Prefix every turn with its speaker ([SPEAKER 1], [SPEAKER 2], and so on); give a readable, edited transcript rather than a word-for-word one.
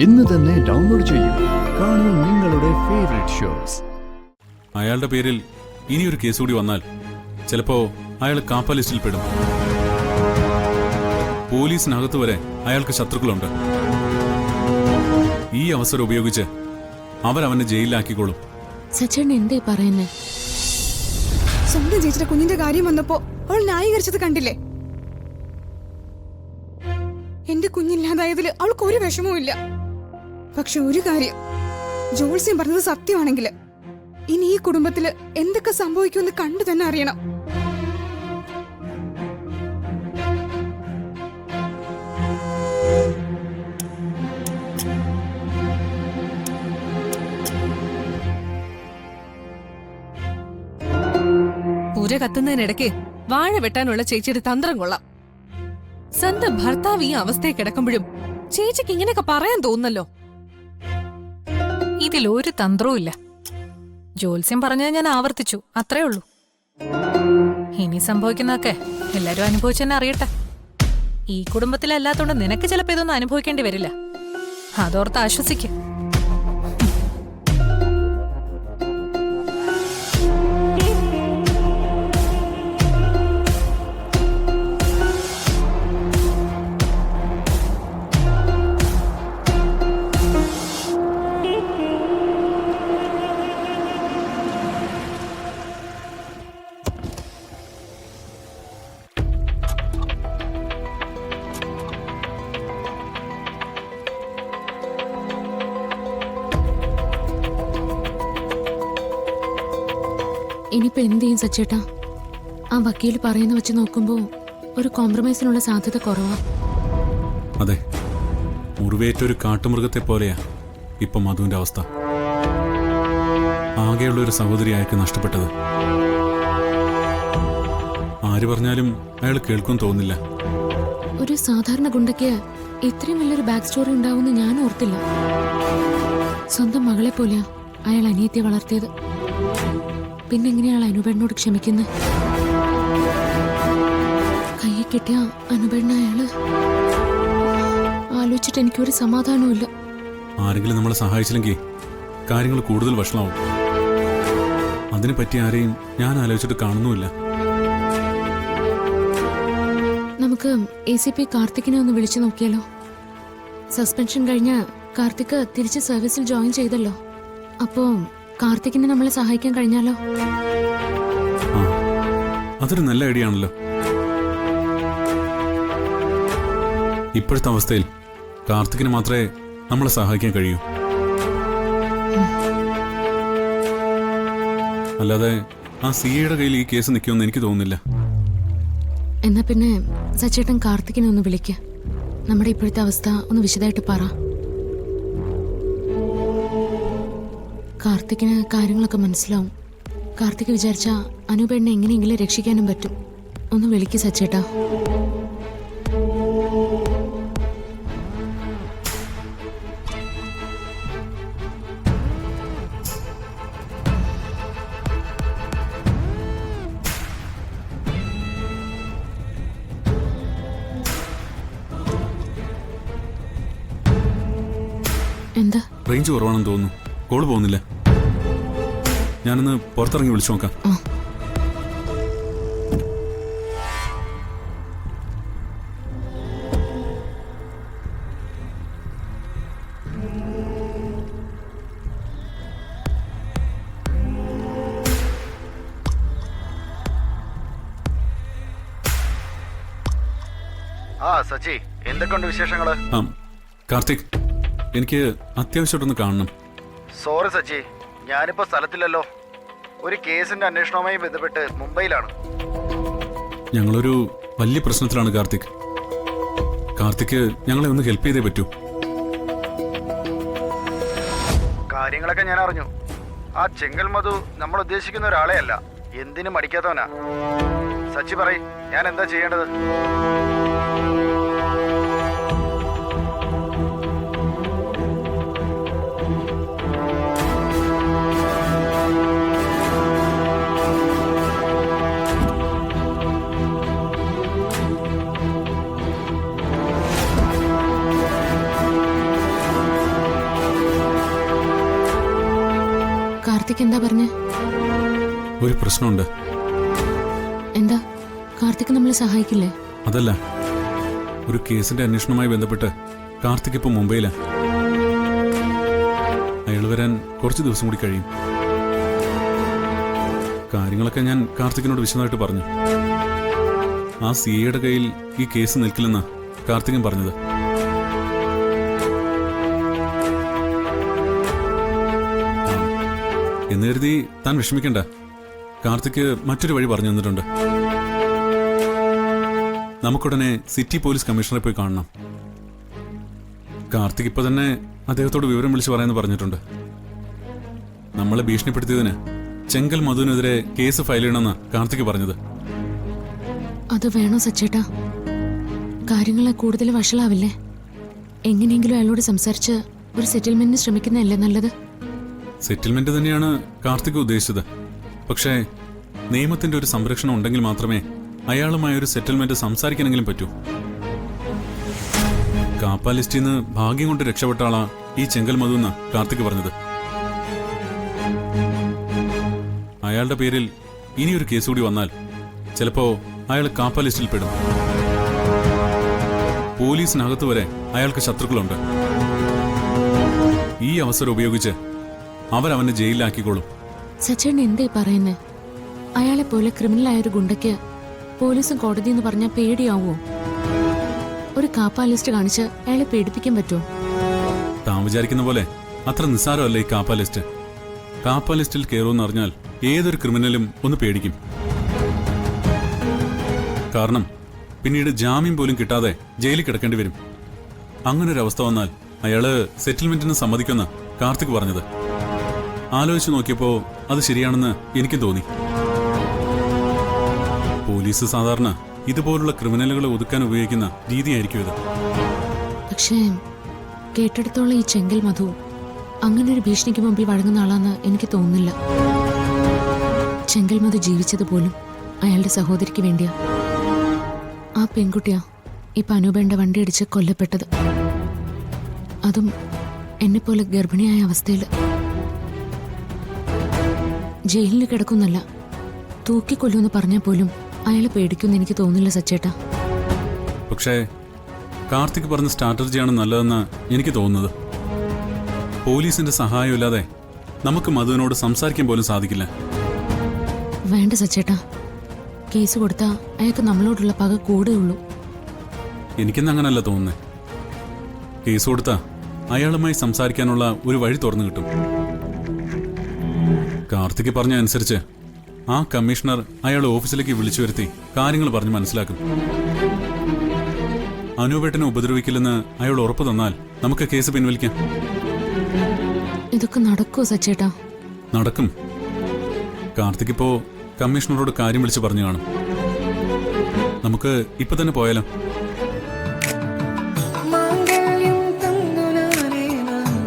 [SPEAKER 1] ഇന്ന് തന്നെ ഡൗൺലോഡ് ചെയ്യൂ. കാണൂ നിങ്ങളുടെ ഫേവറേറ്റ് ഷോസ്.
[SPEAKER 2] അയാളുടെ പേരിൽ ഇനിയൊരു കേസ് കൂടി വന്നാൽ ചിലപ്പോ അയാൾ കാപ്പ ലിസ്റ്റിൽ പെടും. പോലീസിനകത്ത് വരെ അയാൾക്ക് ശത്രുക്കളുണ്ട്. ഈ അവസരം ഉപയോഗിച്ച് അവരവനെ ജയിലിലാക്കിക്കോളും.
[SPEAKER 3] സച്ചേട്ടൻ എന്തേ പറയുന്നേ?
[SPEAKER 4] സ്വന്തം ചേച്ചിയുടെ കുഞ്ഞിന്റെ കാര്യം വന്നപ്പോ അവൾ ന്യായീകരിച്ചത് കണ്ടില്ലേ? എന്റെ കുഞ്ഞില്ലാതായതിൽ അവൾക്ക് ഒരു വിഷമവും ഇല്ല. പക്ഷെ ഒരു കാര്യം, ജോത്സ്യം പറഞ്ഞത് സത്യമാണെങ്കിൽ ഇനി ഈ കുടുംബത്തില് എന്തൊക്കെ സംഭവിക്കുമെന്ന് കണ്ടു തന്നെ അറിയണം.
[SPEAKER 5] പുര കത്തുന്നതിനിടയ്ക്ക് വാഴ വെട്ടാനുള്ള ചേച്ചിയുടെ തന്ത്രം കൊള്ളാം. സ്വന്തം ഭർത്താവ് ഈ അവസ്ഥയെ കിടക്കുമ്പോഴും ചേച്ചിക്ക് ഇങ്ങനെയൊക്കെ പറയാൻ തോന്നല്ലോ.
[SPEAKER 6] ഇതിലൊരു തന്ത്രവും ഇല്ല. ജോത്സ്യം പറഞ്ഞത് ഞാൻ ആവർത്തിച്ചു, അത്രേ ഉള്ളൂ. ഇനി സംഭവിക്കുന്നതൊക്കെ എല്ലാരും അനുഭവിച്ചെന്നെ അറിയട്ടെ. ഈ കുടുംബത്തിലല്ലാത്തോണ്ട് നിനക്ക് ചിലപ്പോ ഇതൊന്നും അനുഭവിക്കേണ്ടി വരില്ല. അതോർത്ത് ആശ്വസിക്ക്.
[SPEAKER 3] ഇനിയിപ്പോ എന്ത് ചെയ്യും സച്ചേട്ടാ? ആ വക്കീൽ പറയുന്ന വെച്ച് നോക്കുമ്പോ ഒരു കോംപ്രമൈസിനുള്ള സാധ്യത കുറവാ.
[SPEAKER 2] അതെ, മുറിവേറ്റൊരു കാട്ടുമൃഗത്തെ പോലെയാ ഇപ്പൊ മധുവിന്റെ അവസ്ഥ. ആകെയുള്ള ഒരു സഹോദരി അയാൾക്ക് നഷ്ടപ്പെട്ടത്. ആര് പറഞ്ഞാലും അയാൾ കേൾക്കും തോന്നില്ല.
[SPEAKER 3] ഒരു സാധാരണ ഗുണ്ടയ്ക്ക് ഇത്രയും വലിയൊരു ബാക്ക് സ്റ്റോറി ഉണ്ടാവുമെന്ന് ഞാൻ ഓർത്തില്ല. സ്വന്തം മകളെ പോലെയാ അയാൾ അനിയത്തെ വളർത്തിയത്. പിന്നെങ്ങനെയാൾ അനുപേടിനോട് ക്ഷമിക്കുന്നത്? കയ്യിൽ കിട്ടിയ അനുപേടിന അയാള് ആലോചിച്ചിട്ട് എനിക്കൊരു സമാധാനവും.
[SPEAKER 2] ആരെങ്കിലും നമ്മളെ സഹായിച്ചില്ലെങ്കിൽ കാര്യങ്ങൾ കൂടുതൽ വഷളാവും. അതിനെ പറ്റി ആരെയും ഞാൻ ആലോചിച്ചിട്ട് കാണുന്നുമില്ല.
[SPEAKER 3] നമുക്ക് ACP കാർത്തിക്കിനെ ഒന്ന് വിളിച്ചു നോക്കിയാലോ? സസ്പെൻഷൻ കഴിഞ്ഞ കാർത്തിക് തിരിച്ച് സർവീസിൽ ജോയിൻ ചെയ്തല്ലോ. അപ്പോ കാർത്തിക്കിനെ നമ്മളെ സഹായിക്കാൻ കഴിഞ്ഞാലോ?
[SPEAKER 2] അതൊരു നല്ല ഐഡിയ ആണല്ലോ. ഇപ്പോഴത്തെ അവസ്ഥയിൽ കാർത്തിക്കിന് മാത്രമേ നമ്മളെ സഹായിക്കാൻ കഴിയൂ. അല്ലാതെ ആ CAയുടെ കയ്യിൽ ഈ കേസ് നിൽക്കുമെന്ന് എനിക്ക് തോന്നുന്നില്ല.
[SPEAKER 3] എന്നാ പിന്നെ സച്ചേട്ടൻ കാർത്തിക്കിനെ ഒന്ന് വിളിക്ക. നമ്മുടെ ഇപ്പോഴത്തെ അവസ്ഥ ഒന്ന് വിശദമായിട്ട് പറ. കാർത്തിക്കിന് കാര്യങ്ങളൊക്കെ മനസ്സിലാവും. കാർത്തിക് വിചാരിച്ച അനുപേടിനെ എങ്ങനെയെങ്കിലും രക്ഷിക്കാനും പറ്റും. ഒന്ന് വിളിക്ക് സച്ചേട്ടാ. എന്താ?
[SPEAKER 2] റേഞ്ച് കുറവാണെന്ന് തോന്നുന്നു. കോള് പോകുന്നില്ല. ഞാനൊന്ന് പുറത്തിറങ്ങി വിളിച്ചു നോക്കാം.
[SPEAKER 7] സച്ചി, എന്തൊക്കെയുണ്ട് വിശേഷങ്ങള്?
[SPEAKER 2] കാർത്തിക്, എനിക്ക് അത്യാവശ്യമായിട്ടൊന്ന് കാണണം.
[SPEAKER 7] സോറി സച്ചി, ഞാനിപ്പോ സ്ഥലത്തില്ലല്ലോ. ഒരു കേസിന്റെ അന്വേഷണവുമായി ബന്ധപ്പെട്ട് മുംബൈയിലാണ്.
[SPEAKER 2] ഞങ്ങളൊരു വലിയ പ്രശ്നത്തിലാണ് കാർത്തിക്. കാർത്തിക് ഞങ്ങളെ ഒന്ന് ഹെൽപ്പ് ചെയ്തേ പറ്റൂ.
[SPEAKER 7] കാര്യങ്ങളൊക്കെ ഞാൻ അറിഞ്ഞു. ആ ചെങ്കൽ മധു നമ്മൾ ഉദ്ദേശിക്കുന്ന ഒരാളെ അല്ല. എന്തിനും മടിക്കാത്തവനാ. സച്ചി പറയ്, ഞാൻ എന്താ ചെയ്യേണ്ടത്?
[SPEAKER 3] കാർത്തിക് എന്താ പറഞ്ഞേ?
[SPEAKER 2] ഒരു പ്രശ്നമുണ്ട്.
[SPEAKER 3] എന്താ? കാർത്തിക് നമ്മളെ സഹായിക്കില്ലേ?
[SPEAKER 2] അതല്ല, ഒരു കേസിന്റെ അന്വേഷണവുമായി ബന്ധപ്പെട്ട് കാർത്തിക് ഇപ്പൊ മുംബൈയിലാ. അയാൾ വരാൻ കുറച്ച് ദിവസം കൂടി കഴിയും. കാര്യങ്ങളൊക്കെ ഞാൻ കാർത്തികിനോട് വിശദമായിട്ട് പറഞ്ഞു. ആ സിഐയുടെ കയ്യിൽ ഈ കേസ് നിൽക്കില്ലെന്നാ കാർത്തികൻ പറഞ്ഞത്. എന്ന് കരുതി താൻ വിഷമിക്കണ്ട. കാർത്തിക് മറ്റൊരു വഴി പറഞ്ഞു തന്നിട്ടുണ്ട്. നമുക്കുടനെ സിറ്റി പോലീസ് കമ്മീഷണറെ പോയി കാണണം. കാർത്തിക് ഇപ്പൊ തന്നെ അദ്ദേഹത്തോട് വിവരം വിളിച്ചു പറയാമെന്ന് പറഞ്ഞിട്ടുണ്ട്. നമ്മളെ ഭീഷണിപ്പെടുത്തിയതിന് ചെങ്കൽ മധുവിനെതിരെ കേസ് ഫയൽ ചെയ്യണമെന്ന് കാർത്തിക് പറഞ്ഞത്.
[SPEAKER 3] അത് വേണോ സച്ചേട്ടാ? കാര്യങ്ങളെ കൂടുതൽ വഷളാവില്ലേ? എങ്ങനെയെങ്കിലും അയാളോട് സംസാരിച്ച് ഒരു സെറ്റിൽമെന്റിന് ശ്രമിക്കുന്നതല്ലേ നല്ലത്?
[SPEAKER 2] സെറ്റിൽമെന്റ് തന്നെയാണ് കാർത്തിക് ഉദ്ദേശിച്ചത്. പക്ഷേ നിയമത്തിന്റെ ഒരു സംരക്ഷണം ഉണ്ടെങ്കിൽ മാത്രമേ അയാളുമായി ഒരു സെറ്റിൽമെന്റ് സംസാരിക്കാനെങ്കിലും പറ്റൂ. കാപ്പ ലിസ്റ്റിൽ നിന്ന് ഭാഗ്യം കൊണ്ട് രക്ഷപ്പെട്ട ആളാ ഈ ചെങ്കൽ മധു എന്നാ കാർത്തിക് പറഞ്ഞത്. അയാളുടെ പേരിൽ ഇനിയൊരു കേസ് കൂടി വന്നാൽ ചിലപ്പോ അയാൾ കാപ്പ ലിസ്റ്റിൽ പെടും. പോലീസിനകത്ത് വരെ അയാൾക്ക് ശത്രുക്കളുണ്ട്. ഈ അവസരം ഉപയോഗിച്ച് അവരവനെ ജയിലിലാക്കിക്കോളും.
[SPEAKER 3] സച്ചേട്ടൻ എന്തേ പറയുന്നേ? അയാളെ പോലെ ക്രിമിനലായ ഒരു ഗുണ്ടയ്ക്ക് പോലീസും കോടതി എന്ന് പറഞ്ഞാൽ പേടിയാവോ? ഒരു കാപ്പ ലിസ്റ്റ് കാണിച്ച് അയാളെ പേടിപ്പിക്കാൻ പറ്റുമോ?
[SPEAKER 2] താൻ വിചാരിക്കുന്ന പോലെ അത്ര നിസ്സാരമല്ല ഈ കാപ്പ ലിസ്റ്റ്. കാപ്പ ലിസ്റ്റിൽ കയറുമെന്ന് അറിഞ്ഞാൽ ഏതൊരു ക്രിമിനലും ഒന്ന് പേടിക്കും. കാരണം പിന്നീട് ജാമ്യം പോലും കിട്ടാതെ ജയിലിൽ കിടക്കേണ്ടി വരും. അങ്ങനൊരവസ്ഥ വന്നാൽ അയാള് സെറ്റിൽമെന്റിന് സമ്മതിക്കുമെന്ന് കാർത്തിക് പറഞ്ഞത്. ആലോചിച്ച് നോക്കിയപ്പോ അത് ശരിയാണെന്ന് എനിക്കും തോന്നി. പോലീസ് സാധാരണ ഇതുപോലുള്ള ക്രിമിനലുകളെ ഒതുക്കാൻ ഉപയോഗിക്കുന്ന രീതിയായിരിക്കും ഇത്.
[SPEAKER 3] പക്ഷേ കേട്ടെടുത്തോളം ഈ ചെങ്കൽ മധു അങ്ങനെ ഒരു ഭീഷണിക്ക് മുമ്പിൽ വഴങ്ങുന്ന ആളാന്ന് എനിക്ക് തോന്നുന്നില്ല. ചെങ്കൽ മധു ജീവിച്ചത് പോലും അയാളുടെ സഹോദരിക്ക് വേണ്ടിയാ. ആ പെൺകുട്ടിയാ ഇപ്പൊ അനൂപേണ്ട വണ്ടിയടിച്ച് കൊല്ലപ്പെട്ടത്. അതും എന്നെപ്പോലെ ഗർഭിണിയായ അവസ്ഥയിൽ. ജയിലിൽ കിടക്കുന്നല്ല, തൂക്കിക്കൊല്ലുമെന്ന് പറഞ്ഞാൽ പോലും അയാളെ പേടിക്കുമെന്ന് എനിക്ക് തോന്നില്ല സച്ചേട്ടാ.
[SPEAKER 2] പക്ഷേ കാർത്തിക് പറഞ്ഞ സ്ട്രാറ്റജിയാണ് നല്ലതെന്ന് എനിക്ക് തോന്നുന്നത്. പോലീസിന്റെ സഹായമില്ലാതെ നമുക്ക് മധുവിനോട് സംസാരിക്കാൻ പോലും സാധിക്കില്ല.
[SPEAKER 3] വേണ്ട സച്ചേട്ടാ, കേസ് കൊടുത്താൽ അയാൾക്ക് നമ്മളോടുള്ള പക കൂടുകയുള്ളൂ.
[SPEAKER 2] എനിക്കെന്ന് അങ്ങനല്ല തോന്നുന്നേ. കേസ് കൊടുത്താ അയാളുമായി സംസാരിക്കാനുള്ള ഒരു വഴി തുറന്നു കിട്ടും. കാർത്തിക് പറഞ്ഞ അനുസരിച്ച് ആ കമ്മീഷണർ അയാളെ ഓഫീസിലേക്ക് വിളിച്ചു വരുത്തി കാര്യങ്ങൾ പറഞ്ഞ് മനസ്സിലാക്കും. അനൂപേട്ടനെ ഉപദ്രവിക്കില്ലെന്ന് അയാൾ ഉറപ്പ് തന്നാൽ നമുക്ക് കേസ് പിൻവലിക്കാം.
[SPEAKER 3] ഇതൊക്കെ നടക്കുമോ സച്ചേട്ടാ?
[SPEAKER 2] നടക്കും. കാർത്തിക് ഇപ്പോ കമ്മീഷണറോട് കാര്യം വിളിച്ച് പറഞ്ഞു കാണും. നമുക്ക് ഇപ്പൊ തന്നെ പോയാലോ?